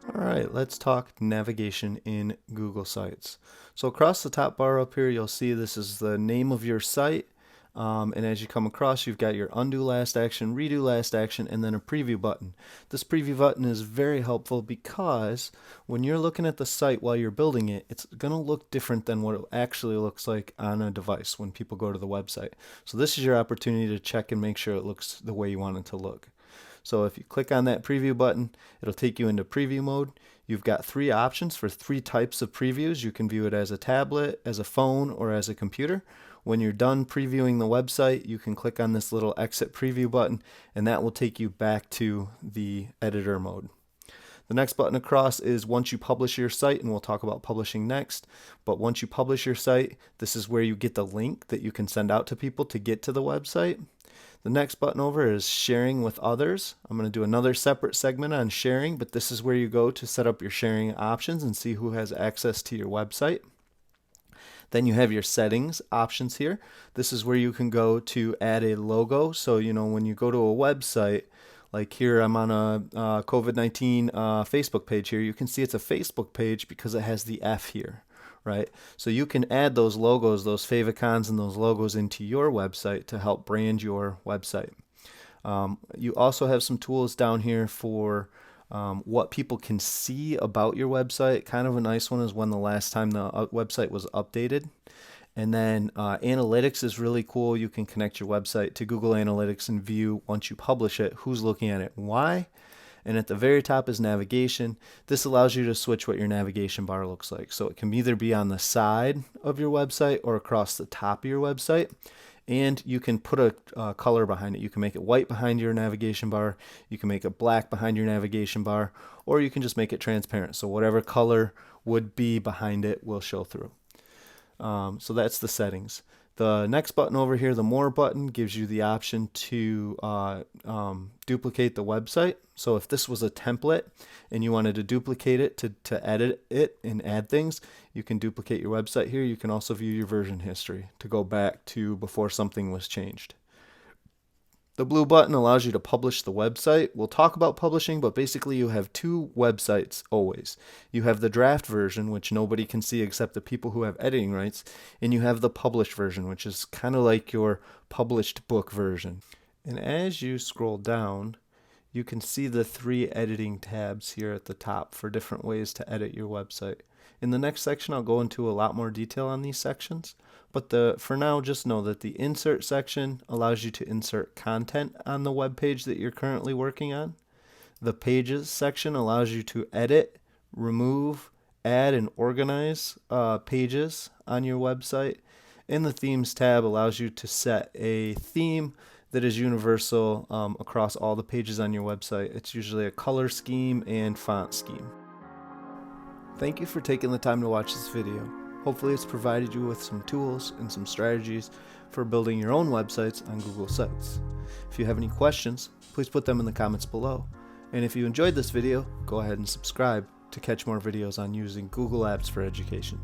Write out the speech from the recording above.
Alright, let's talk navigation in Google Sites. So across the top bar up here, you'll see this is the name of your site. And as you come across, you've got your undo last action, redo last action, and then a preview button. This preview button is very helpful because when you're looking at the site while you're building it, it's going to look different than what it actually looks like on a device when people go to the website. So this is your opportunity to check and make sure it looks the way you want it to look. So if you click on that preview button, it'll take you into preview mode. You've got three options for three types of previews. You can view it as a tablet, as a phone, or as a computer. When you're done previewing the website, you can click on this little exit preview button, and that will take you back to the editor mode. The next button across is once you publish your site, and we'll talk about publishing next. But once you publish your site, this is where you get the link that you can send out to people to get to the website. The next button over is sharing with others. I'm going to do another separate segment on sharing, but this is where you go to set up your sharing options and see who has access to your website. Then you have your settings options here. This is where you can go to add a logo. So, when you go to a website, like here I'm on a COVID-19 Facebook page here, you can see it's a Facebook page because it has the F here. Right? So you can add those logos, those favicons and those logos into your website to help brand your website. You also have some tools down here for what people can see about your website. Kind of a nice one is when the last time the website was updated. And then analytics is really cool. You can connect your website to Google Analytics and view, once you publish it, who's looking at it and why. And at the very top is navigation. This allows you to switch what your navigation bar looks like. So it can either be on the side of your website or across the top of your website. And you can put a color behind it. You can make it white behind your navigation bar. You can make it black behind your navigation bar. Or you can just make it transparent. So whatever color would be behind it will show through. So that's the settings. The next button over here, the More button, gives you the option to duplicate the website. So if this was a template and you wanted to duplicate it to edit it and add things, you can duplicate your website here. You can also view your version history to go back to before something was changed. The blue button allows you to publish the website. We'll talk about publishing, but basically you have two websites always. You have the draft version, which nobody can see except the people who have editing rights, and you have the published version, which is kind of like your published book version. And as you scroll down, you can see the three editing tabs here at the top for different ways to edit your website. In the next section, I'll go into a lot more detail on these sections, but for now, just know that the insert section allows you to insert content on the web page that you're currently working on. The pages section allows you to edit, remove, add, and organize pages on your website. And the themes tab allows you to set a theme that is universal across all the pages on your website. It's usually a color scheme and font scheme. Thank you for taking the time to watch this video. Hopefully it's provided you with some tools and some strategies for building your own websites on Google Sites. If you have any questions, please put them in the comments below. And if you enjoyed this video, go ahead and subscribe to catch more videos on using Google Apps for education.